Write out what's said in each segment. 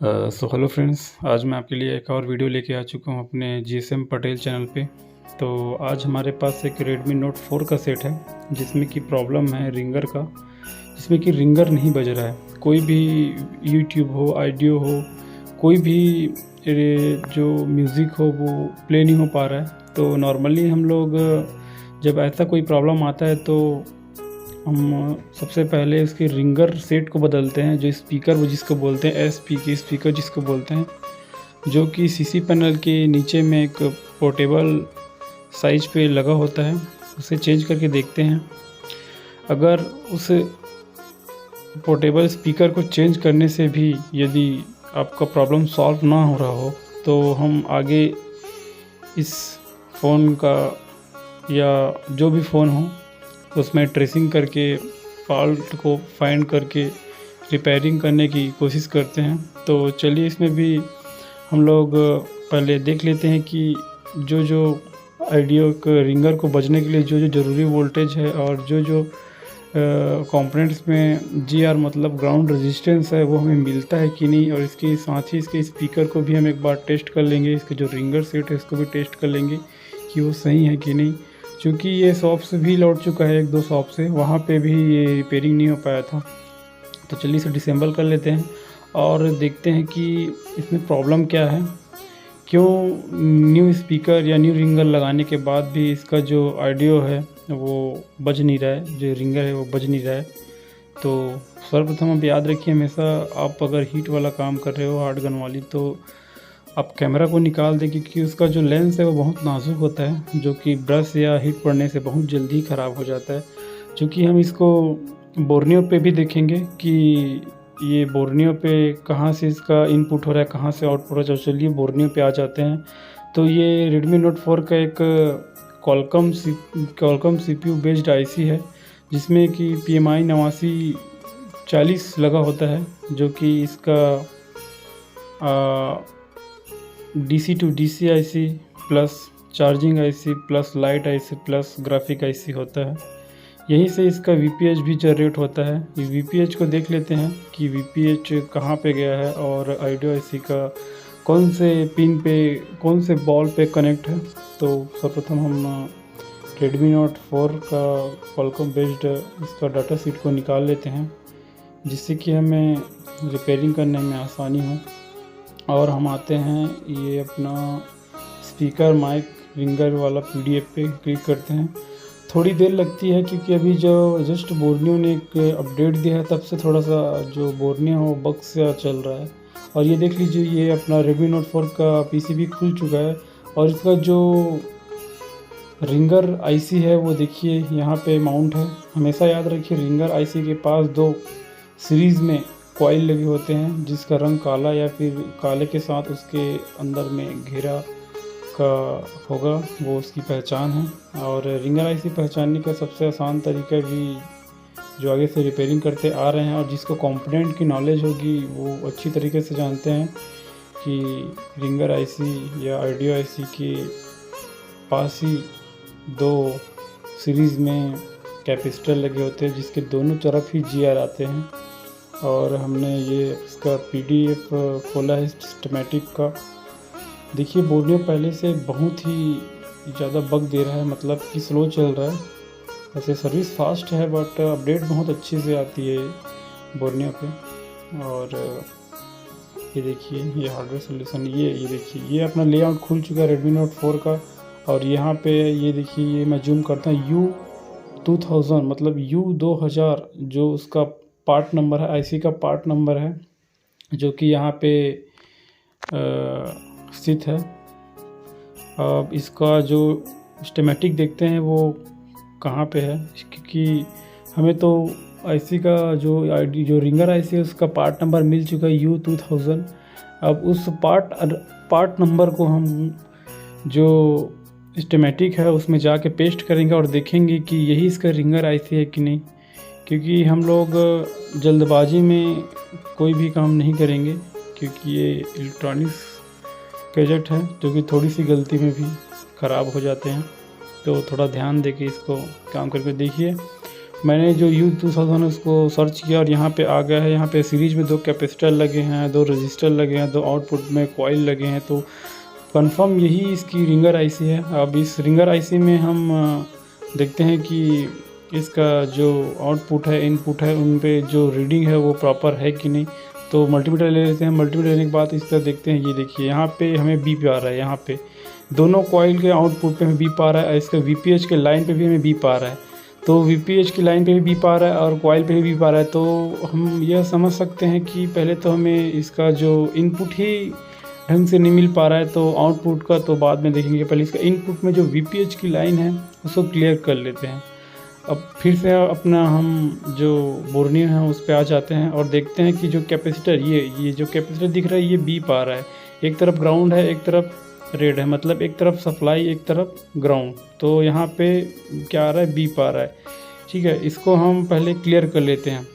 So hello friends, आज मैं आपके लिए एक और वीडियो लेके आ चुका हूँ अपने जीएसएम पटेल चैनल पे। तो आज हमारे पास एक Redmi Note 4 का सेट है जिसमें कि प्रॉब्लम है रिंगर का, जिसमें कि रिंगर नहीं बज रहा है। कोई भी यूट्यूब हो, ऑडियो हो, कोई भी जो म्यूज़िक हो वो प्ले नहीं हो पा रहा है। तो नॉर्मली हम लोग जब ऐसा कोई प्रॉब्लम आता है तो हम सबसे पहले उसके रिंगर सेट को बदलते हैं, जो स्पीकर वो जिसको बोलते हैं एसपी की स्पीकर जिसको बोलते हैं, जो कि सीसी पैनल के नीचे में एक पोर्टेबल साइज पे लगा होता है। उसे चेंज करके देखते हैं। अगर उस पोर्टेबल स्पीकर को चेंज करने से भी यदि आपका प्रॉब्लम सॉल्व ना हो रहा हो तो हम आगे इस फ़ोन का या जो भी फ़ोन हो उसमें ट्रेसिंग करके फॉल्ट को फाइंड करके रिपेयरिंग करने की कोशिश करते हैं। तो चलिए इसमें भी हम लोग पहले देख लेते हैं कि जो ऑडियो के रिंगर को बजने के लिए जो ज़रूरी वोल्टेज है और जो कंपोनेंट्स में जीआर मतलब ग्राउंड रेजिस्टेंस है वो हमें मिलता है कि नहीं। और इसके साथ ही इसके स्पीकर को भी हम एक बार टेस्ट कर लेंगे, इसके जो रिंगर सेट है इसको भी टेस्ट कर लेंगे कि वो सही है कि नहीं। क्योंकि ये शॉप से भी लौट चुका है, एक दो शॉप से, वहाँ पे भी ये रिपेयरिंग नहीं हो पाया था। तो चलिए इसे डिसेंबल कर लेते हैं और देखते हैं कि इसमें प्रॉब्लम क्या है, क्यों न्यू स्पीकर या न्यू रिंगर लगाने के बाद भी इसका जो ऑडियो है वो बज नहीं रहा है, जो रिंगर है वो बज नहीं रहा है। तो सर्वप्रथम आप याद रखिए, हमेशा आप अगर हीट वाला काम कर रहे हो, हार्ड गन वाली, तो आप कैमरा को निकाल दें, क्योंकि उसका जो लेंस है वो बहुत नाजुक होता है, जो कि ब्रश या हीट पड़ने से बहुत जल्दी ख़राब हो जाता है। क्योंकि हम इसको बोर्नियो पे भी देखेंगे कि ये बोर्नियो पे कहाँ से इसका इनपुट हो रहा है, कहाँ से आउटपुट हो रहा है। चलिए बोर्नियो पे आ जाते हैं। तो ये Redmi Note 4 का एक कॉलकॉम CPU बेस्ड IC है, जिसमें कि PMI 8940 लगा होता है, जो कि इसका DC to DC IC plus charging IC plus light IC plus graphic IC होता है। यहीं से इसका VPH भी जनरेट होता है। ये VPH को देख लेते हैं कि VPH कहाँ पे गया है और ऑडियो IC का कौन से पिन पे, कौन से बॉल पे कनेक्ट है। तो सर्वप्रथम हम Redmi Note 4 का Qualcomm बेस्ड इसका डाटा शीट को निकाल लेते हैं, जिससे कि हमें रिपेयरिंग करने में आसानी हो। और हम आते हैं ये अपना स्पीकर माइक रिंगर वाला PDF पे क्लिक करते हैं। थोड़ी देर लगती है क्योंकि अभी जो जस्ट बोर्नियो ने एक अपडेट दिया है, तब से थोड़ा सा जो बोर्नियो हो बग से चल रहा है। और ये देख लीजिए, ये अपना Redmi Note 4 का PCB खुल चुका है और इसका जो रिंगर IC है वो देखिए यहाँ पे माउंट है। हमेशा याद रखिए, रिंगर IC के पास दो सीरीज़ में कॉइल लगे होते हैं, जिसका रंग काला या फिर काले के साथ उसके अंदर में घेरा का होगा, वो उसकी पहचान है। और रिंगर IC पहचानने का सबसे आसान तरीका भी जो आगे से रिपेयरिंग करते आ रहे हैं और जिसको कंपोनेंट की नॉलेज होगी वो अच्छी तरीके से जानते हैं कि रिंगर IC या ऑडियो IC के पास ही दो सीरीज़ में कैपेसिटर लगे होते हैं, जिसके दोनों तरफ ही GR आते हैं। और हमने ये इसका PDF खोला है सिस्टमेटिक का। देखिए बोर्नियो पहले से बहुत ही ज़्यादा बग दे रहा है, मतलब कि स्लो चल रहा है। वैसे सर्विस फास्ट है बट अपडेट बहुत अच्छे से आती है बोर्नियो पे। और ये देखिए, ये हार्डवेयर सोल्यूशन, ये देखिए, ये अपना लेआउट खुल चुका है Redmi Note 4 का। और यहाँ पे ये देखिए, ये मैं जूम करता हूँ, U2000 मतलब U2000 जो उसका पार्ट नंबर है, IC का पार्ट नंबर है, जो कि यहाँ पे स्थित है। अब इसका जो स्कीमेटिक देखते हैं वो कहाँ पे है, क्योंकि हमें तो IC का जो रिंगर IC है उसका पार्ट नंबर मिल चुका है U2000। अब उस पार्ट नंबर को हम जो स्कीमेटिक है उसमें जाके पेस्ट करेंगे और देखेंगे कि यही इसका रिंगर IC है कि नहीं। क्योंकि हम लोग जल्दबाजी में कोई भी काम नहीं करेंगे, क्योंकि ये इलेक्ट्रॉनिक्स गैजेट है जो कि थोड़ी सी गलती में भी ख़राब हो जाते हैं। तो थोड़ा ध्यान देके इसको काम करके देखिए। मैंने जो U2000 उसको सर्च किया और यहाँ पे आ गया है। यहाँ पे सीरीज में 2 कैपेसिटर लगे हैं, 2 रजिस्टर लगे हैं, 2 आउटपुट में कॉइल लगे हैं, तो कंफर्म यही इसकी रिंगर आईसी है। अब इस रिंगर आईसी में हम देखते हैं कि इसका जो आउटपुट है, इनपुट है, उन पे जो रीडिंग है वो प्रॉपर है कि नहीं। तो मल्टीमीटर ले लेते हैं। मल्टीमीटर लेने के बाद इस तरह देखते हैं। ये देखिए यहाँ पे हमें बीप आ रहा है। यहाँ पे दोनों कॉइल के आउटपुट पे हमें बीप आ रहा है, इसका वीपीएच के लाइन पे भी हमें बीप आ रहा है। तो वीपीएच की लाइन पे भी बीप आ रहा है और कॉइल पे भी बीप आ रहा है। तो हम यह समझ सकते हैं कि पहले तो हमें इसका जो इनपुट ही ढंग से नहीं मिल पा रहा है, तो आउटपुट का तो बाद में देखेंगे। पहले इसका इनपुट में जो वीपीएच की लाइन है उसको क्लियर कर लेते हैं। अब फिर से अपना हम जो बोर्नियो है उस पर आ जाते हैं और देखते हैं कि जो कैपेसिटर ये जो कैपेसिटर दिख रहा है ये बीप आ रहा है। एक तरफ ग्राउंड है, एक तरफ रेड है, मतलब एक तरफ सप्लाई, एक तरफ ग्राउंड। तो यहाँ पे क्या आ रहा है, बीप आ रहा है। ठीक है, इसको हम पहले क्लियर कर लेते हैं।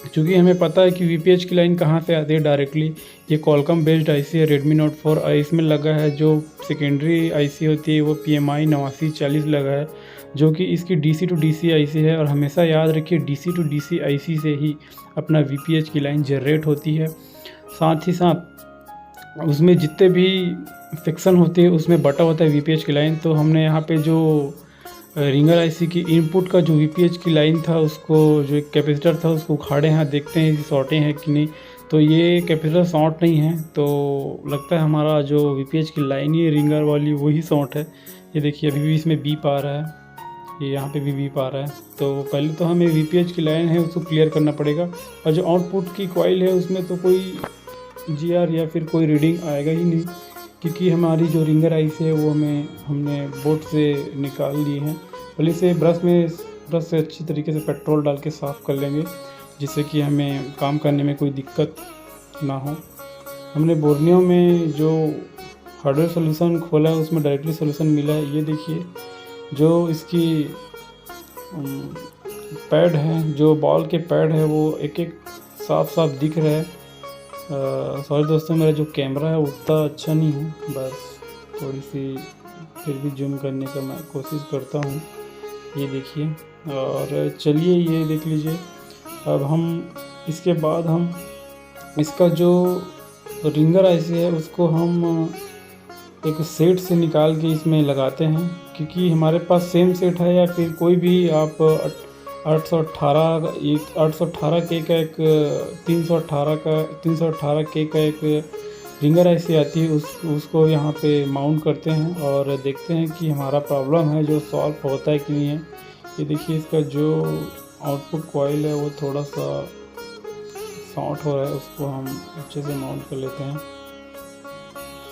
क्योंकि हमें पता है कि वीपीएच की लाइन कहाँ से आती है डायरेक्टली। ये कॉलकॉम बेस्ड आईसी है, रेडमी नोट 4। इसमें लगा है जो सेकेंडरी आईसी होती है वो PMI 8940 लगा है, जो कि इसकी DC to DC आईसी है। और हमेशा याद रखिए DC to DC आईसी से ही अपना वीपीएच की लाइन जनरेट होती है। साथ ही साथ उसमें जितने भी सेक्शन होते हैं उसमें बटा होता है वीपीएच की लाइन। तो हमने यहाँ पे जो रिंगर आईसी की इनपुट का जो वीपीएच की लाइन था, उसको जो एक कैपेसिटर था उसको उखाड़े हैं, देखते हैं कि शॉर्टें हैं कि नहीं। तो ये कैपेसिटर शॉर्ट नहीं है, तो लगता है हमारा जो वीपीएच की लाइन है रिंगर वाली वही शॉर्ट है। ये देखिए अभी भी इसमें बीप आ रहा है, ये यहाँ पे भी बीप आ रहा है। तो पहले तो हमें वीपीएच की लाइन है उसको क्लियर करना पड़ेगा। और जो आउटपुट की कॉइल है उसमें तो कोई GR या फिर कोई रीडिंग आएगा ही नहीं, क्योंकि हमारी जो रिंगर आईसी है वो हमने बोर्ड से निकाल ली है। पहले से ब्रश से अच्छी तरीके से पेट्रोल डाल के साफ़ कर लेंगे, जिससे कि हमें काम करने में कोई दिक्कत ना हो। हमने बोर्नियो में जो हार्डवेयर सॉल्यूशन खोला है उसमें डायरेक्टली सॉल्यूशन मिला है। ये देखिए जो इसकी पैड है, जो बॉल के पैड है वो एक एक साफ दिख रहा है। सॉरी दोस्तों, मेरा जो कैमरा है उतना अच्छा नहीं है, बस थोड़ी सी फिर भी जूम करने का मैं कोशिश करता हूँ। ये देखिए, और चलिए ये देख लीजिए। अब हम इसके बाद हम इसका जो रिंगर आईसी है उसको हम एक सेट से निकाल के इसमें लगाते हैं, क्योंकि हमारे पास सेम सेट है या फिर कोई भी आप 818 के का एक 318 के का एक रिंगर आईसी आती है, उसको यहाँ पे माउंट करते हैं और देखते हैं कि हमारा प्रॉब्लम है जो सॉल्व होता है कि नहीं है। ये देखिए इसका जो आउटपुट कॉइल है वो थोड़ा सा शॉर्ट हो रहा है, उसको हम अच्छे से माउंट कर लेते हैं।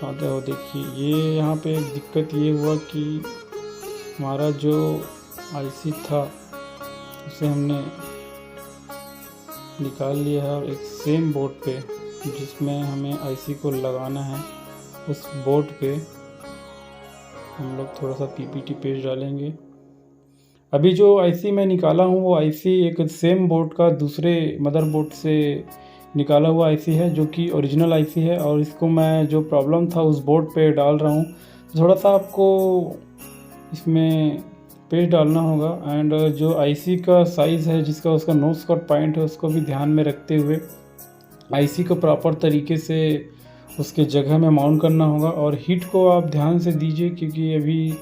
साथ हो देखिए ये यहाँ पे दिक्कत ये हुआ कि हमारा जो आईसी था उसे हमने निकाल लिया है और एक सेम बोर्ड पे जिसमें हमें आईसी को लगाना है उस बोर्ड पे हम लोग थोड़ा सा पीपीटी पेज डालेंगे। अभी जो आईसी मैं निकाला हूँ वो आईसी एक सेम बोर्ड का दूसरे मदरबोर्ड से निकाला हुआ आईसी है, जो कि ओरिजिनल आईसी है। और इसको मैं जो प्रॉब्लम था उस बोर्ड पे डाल रहा हूँ। थोड़ा सा आपको इसमें पेज डालना होगा। एंड जो आईसी का साइज़ है जिसका उसका नोज कट पॉइंट है उसको भी ध्यान में रखते हुए आईसी को प्रॉपर तरीके से उसके जगह में माउंट करना होगा। और हीट को आप ध्यान से दीजिए, क्योंकि अभी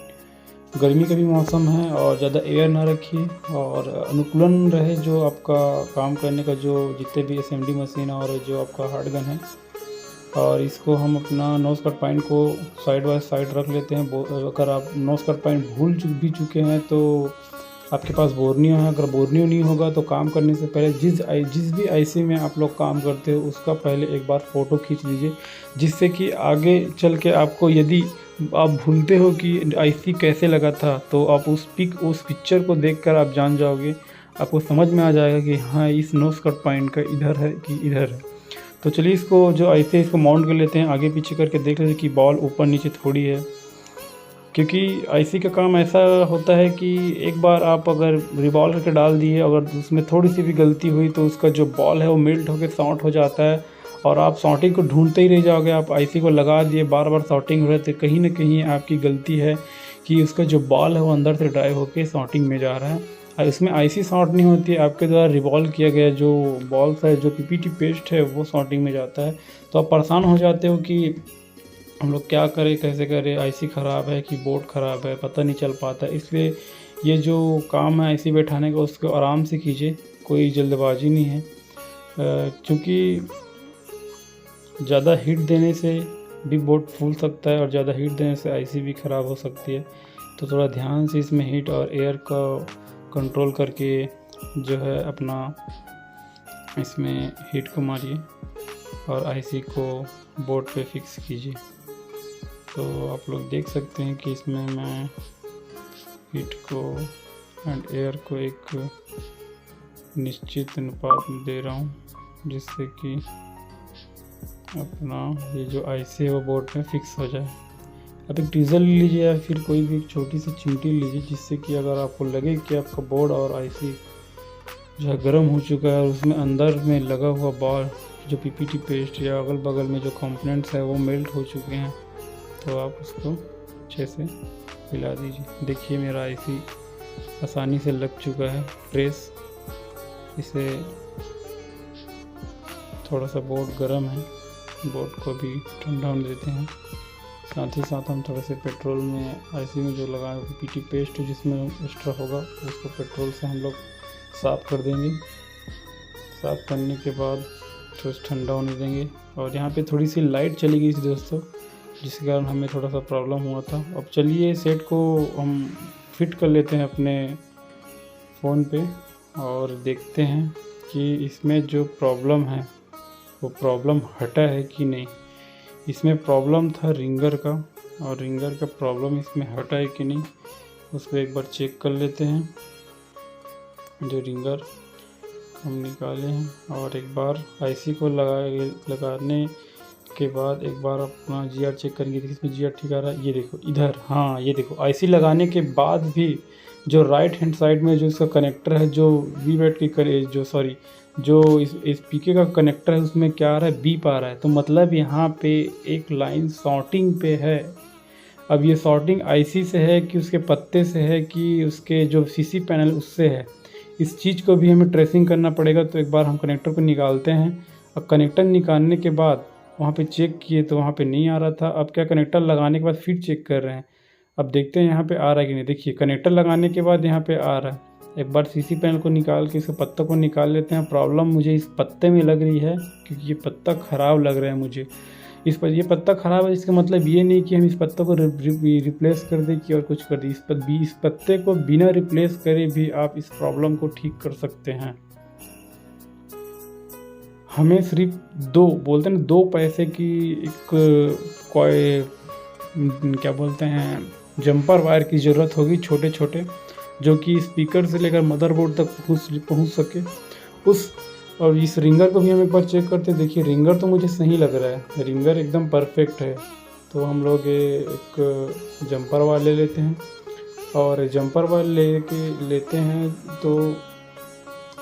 गर्मी का भी मौसम है और ज़्यादा एयर ना रखिए और अनुकूलन रहे जो आपका काम करने का, जो जितने भी असेंबली मशीन और जो आपका हार्ड गन है। और इसको हम अपना नोज कट पॉइंट को साइड बाय साइड रख लेते हैं। अगर आप नोज कट पॉइंट भूल चुके हैं तो आपके पास बोर्नियो है। अगर बोर्नियो नहीं होगा तो काम करने से पहले जिस भी आईसी में आप लोग काम करते हो उसका पहले एक बार फ़ोटो खींच लीजिए, जिससे कि आगे चल के आपको यदि आप भूलते हो कि आईसी कैसे लगा था तो आप उस पिक्चर को देखकर आप जान जाओगे, आपको समझ में आ जाएगा कि हाँ इस नोज कट पॉइंट का इधर है कि इधर है। तो चलिए इसको जो आईसी इसको माउंट कर लेते हैं। आगे पीछे करके देख लेते हैं कि बॉल ऊपर नीचे थोड़ी है, क्योंकि आईसी का काम ऐसा होता है कि एक बार आप अगर रिवॉल्व करके डाल दिए, अगर उसमें थोड़ी सी भी गलती हुई तो उसका जो बॉल है वो मेल्ट होकर शॉर्ट हो जाता है और आप शॉर्टिंग को ढूंढते ही रह जाओगे। आप आईसी को लगा दिए, बार बार शॉर्टिंग हो रही है, तो कहीं ना कहीं आपकी गलती है कि उसका जो बॉल है वो अंदर से ड्राइव होकर शॉर्टिंग में जा रहा है। इसमें आईसी शॉर्ट नहीं होती है, आपके द्वारा रिवॉल्व किया गया जो बॉल्स है, जो पीपीटी पेस्ट है, वो शॉर्टिंग में जाता है। तो आप परेशान हो जाते हो कि हम लोग क्या करें, कैसे करें, आईसी ख़राब है कि बोर्ड ख़राब है, पता नहीं चल पाता। इसलिए ये जो काम है आईसी बैठाने का, उसको आराम से कीजिए, कोई जल्दबाजी नहीं है। क्योंकि ज़्यादा हीट देने से भी बोर्ड फूल सकता है और ज़्यादा हीट देने से आईसी भी ख़राब हो सकती है। तो थोड़ा ध्यान से इसमें हीट और एयर का कंट्रोल करके जो है अपना इसमें हीट को मारिए और आईसी को बोर्ड पे फिक्स कीजिए। तो आप लोग देख सकते हैं कि इसमें मैं हीट को एंड एयर को एक निश्चित अनुपात में दे रहा हूँ, जिससे कि अपना ये जो आईसी है वो बोर्ड में फिक्स हो जाए। अब एक डीजल लीजिए या फिर कोई भी एक छोटी सी चिमटी लीजिए, जिससे कि अगर आपको लगे कि आपका बोर्ड और आईसी जो है गर्म हो चुका है और उसमें अंदर में लगा हुआ बॉल जो पीपीटी पेस्ट या अगल बगल में जो कंपोनेंट्स है वो मेल्ट हो चुके हैं, तो आप उसको अच्छे से हिला दीजिए। देखिए मेरा आईसी आसानी से लग चुका है प्रेस। इसे थोड़ा सा बोर्ड गर्म है, बोर्ड को भी ठंडा होने देते हैं। साथ ही साथ हम थोड़े से पेट्रोल में आईसी में जो लगाए पीपीटी पेस्ट जिसमें एक्स्ट्रा होगा उसको पेट्रोल से हम लोग साफ़ कर देंगे। साफ़ करने के बाद थोड़ा ठंडा होने देंगे। और यहाँ पे थोड़ी सी लाइट चली गई थी दोस्तों, जिसके कारण हमें थोड़ा सा प्रॉब्लम हुआ था। अब चलिए सेट को हम फिट कर लेते हैं अपने फ़ोन पे और देखते हैं कि इसमें जो प्रॉब्लम है वो प्रॉब्लम हटा है कि नहीं। इसमें प्रॉब्लम था रिंगर का, और रिंगर का प्रॉब्लम इसमें हटा है कि नहीं उसको एक बार चेक कर लेते हैं। जो रिंगर हम निकाले हैं और एक बार आईसी को लगाने के बाद एक बार अपना जीआर चेक करेंगे। इसमें जीआर ठीक आ रहा है, ये देखो इधर, हाँ ये देखो आईसी लगाने के बाद भी जो राइट हैंड साइड में जो इसका कनेक्टर है, जो वी बैट की करे जो इस पीके का कनेक्टर है, उसमें क्या आ रहा है, बीप आ रहा है। तो मतलब यहाँ पे एक लाइन शॉर्टिंग पे है। अब ये शॉर्टिंग आईसी से है कि उसके पत्ते से है कि उसके जो सीसी पैनल उससे है, इस चीज़ को भी हमें ट्रेसिंग करना पड़ेगा। तो एक बार हम कनेक्टर को निकालते हैं। अब कनेक्टर निकालने के बाद वहाँ पे चेक किए तो वहाँ पे नहीं आ रहा था। अब क्या, कनेक्टर लगाने के बाद फिर चेक कर रहे हैं, अब देखते हैं यहाँ पे आ रहा है कि नहीं। देखिए कनेक्टर लगाने के बाद यहाँ पे आ रहा है। एक बार सीसी पैनल को निकाल के इसके पत्तों को निकाल लेते हैं। प्रॉब्लम मुझे इस पत्ते में लग रही है, क्योंकि ये पत्ता ख़राब लग रहा है मुझे। ये पत्ता ख़राब है, इसका मतलब ये नहीं कि हम इस पत्ते को रिप्लेस कर दें कि और कुछ कर दें। इस पत्ते को बिना रिप्लेस करे भी आप इस प्रॉब्लम को ठीक कर सकते हैं। हमें सिर्फ बोलते हैं 2 पैसे की एक कोई क्या बोलते हैं जंपर वायर की ज़रूरत होगी, छोटे छोटे, जो कि स्पीकर से लेकर मदरबोर्ड तक पहुंच सके। और इस रिंगर को भी हम एक बार चेक करते हैं। देखिए रिंगर तो मुझे सही लग रहा है, रिंगर एकदम परफेक्ट है। तो हम लोग एक जंपर वायर ले लेते हैं और जंपर वायर लेते हैं तो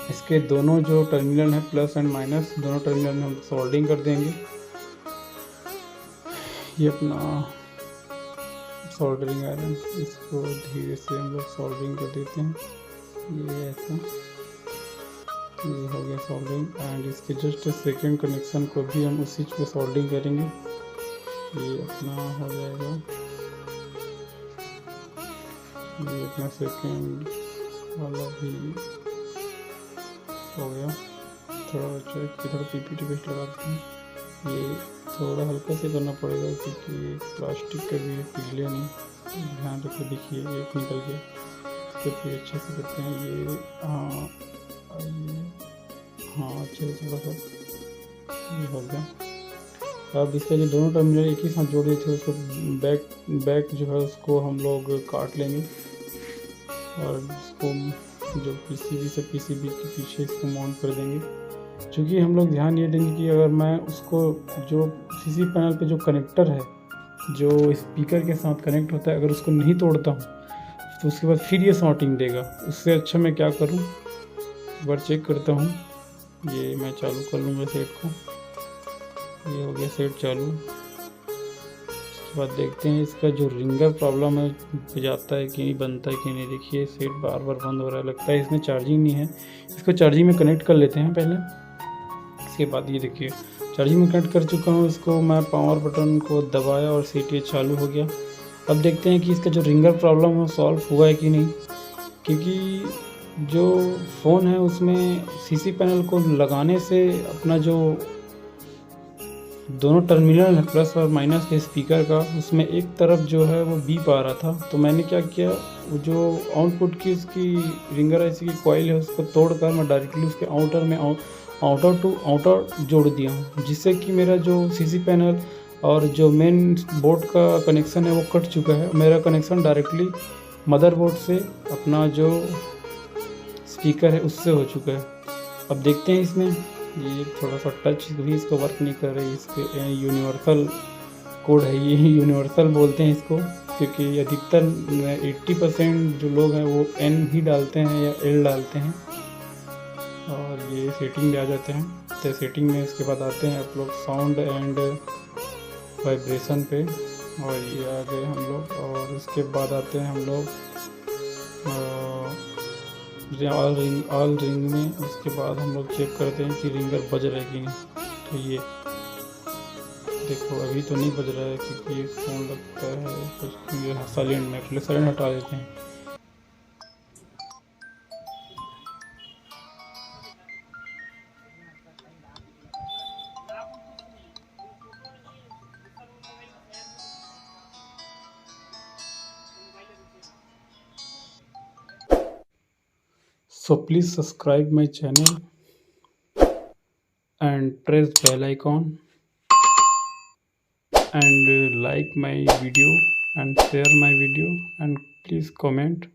इसके दोनों जो टर्मिनल हैं प्लस एंड माइनस, दोनों टर्मिनल में हम सोल्डिंग कर देंगे। ये अपना सोल्डरिंग आयरन, इसको धीरे से हम लोग सोल्डरिंग कर देते हैं। ये ऐसा, ये हो गया सोल्डरिंग। एंड इसके जस्ट सेकेंड कनेक्शन को भी हम उसी पे सोल्डरिंग करेंगे। ये अपना हो जाएगा, ये अपना सेकेंड वाला भी हो गया। थोड़ा चेक इधर पीपीटी पेस्ट लगाते हैं। ये थोड़ा हल्का से करना पड़ेगा क्योंकि प्लास्टिक का भी पिघले नहीं, ध्यान रखिए। देखिए एक निकल गया, तो फिर अच्छे से करते हैं। ये हाँ अच्छे से थोड़ा सा ये हो गया। अब इसका जो दोनों टर्मिनल एक ही साथ जोड़े थे उसको बैक जो है उसको हम लोग काट लेंगे और इसको जो पीसीबी से पीसीबी के पीछे इसको माउंट कर देंगे। क्योंकि हम लोग ध्यान ये देंगे कि अगर मैं उसको जो सीसी पैनल पे जो कनेक्टर है जो स्पीकर के साथ कनेक्ट होता है, अगर उसको नहीं तोड़ता हूँ तो उसके बाद फिर ये शॉर्टिंग देगा। उससे अच्छा मैं क्या करूँ, एक बार चेक करता हूँ। ये मैं चालू कर लूँगा सेट को। ये हो गया सेट चालू। उसके उसके बाद देखते हैं इसका जो रिंगर प्रॉब्लम है बजाता है कि नहीं, बनता है कि नहीं। देखिए सेट बार बार बंद हो रहा है, लगता है इसमें चार्जिंग नहीं है। इसको चार्जिंग में कनेक्ट कर लेते हैं पहले। इसके बाद ये देखिए चार्जिंग में कनेक्ट कर चुका हूँ इसको मैं, पावर बटन को दबाया और सीटी चालू हो गया। अब देखते हैं कि इसका जो रिंगर प्रॉब्लम है सॉल्व हुआ है कि नहीं, क्योंकि जो फ़ोन है उसमें सीसी पैनल को लगाने से अपना जो दोनों टर्मिनल है प्लस और माइनस के स्पीकर का, उसमें एक तरफ जो है वो बीप आ रहा था। तो मैंने क्या किया, वो जो आउटपुट की उसकी रिंगर ऐसी की कॉइल है उसको तोड़कर मैं डायरेक्टली उसके आउटर में आउटर टू आउटर जोड़ दिया हूँ, जिससे कि मेरा जो सीसी पैनल और जो मेन बोर्ड का कनेक्शन है वो कट चुका है। मेरा कनेक्शन डायरेक्टली मदरबोर्ड से अपना जो स्पीकर है उससे हो चुका है। अब देखते हैं इसमें ये थोड़ा सा टच भी इसको वर्क नहीं कर रही। इसके यूनिवर्सल कोड है, ये यूनिवर्सल बोलते हैं इसको, क्योंकि अधिकतर 80% जो लोग हैं वो एन ही डालते हैं या एल डालते हैं। और ये सेटिंग में आ जाते हैं। तो सेटिंग में इसके बाद आते हैं आप लोग साउंड एंड वाइब्रेशन पे, और ये आ गए हम लोग। और उसके बाद आते हैं हम लोग ऑल रिंग में। उसके बाद हम लोग चेक करते हैं कि रिंगर बज रहा है कि नहीं। तो ये देखो अभी तो नहीं बज रहा है, क्योंकि ये फ़ोन लगता है कुछ ये साइलेंट में, पहले साइलेंट हटा देते हैं। So please subscribe my channel and press bell icon and like my video and share my video, and please comment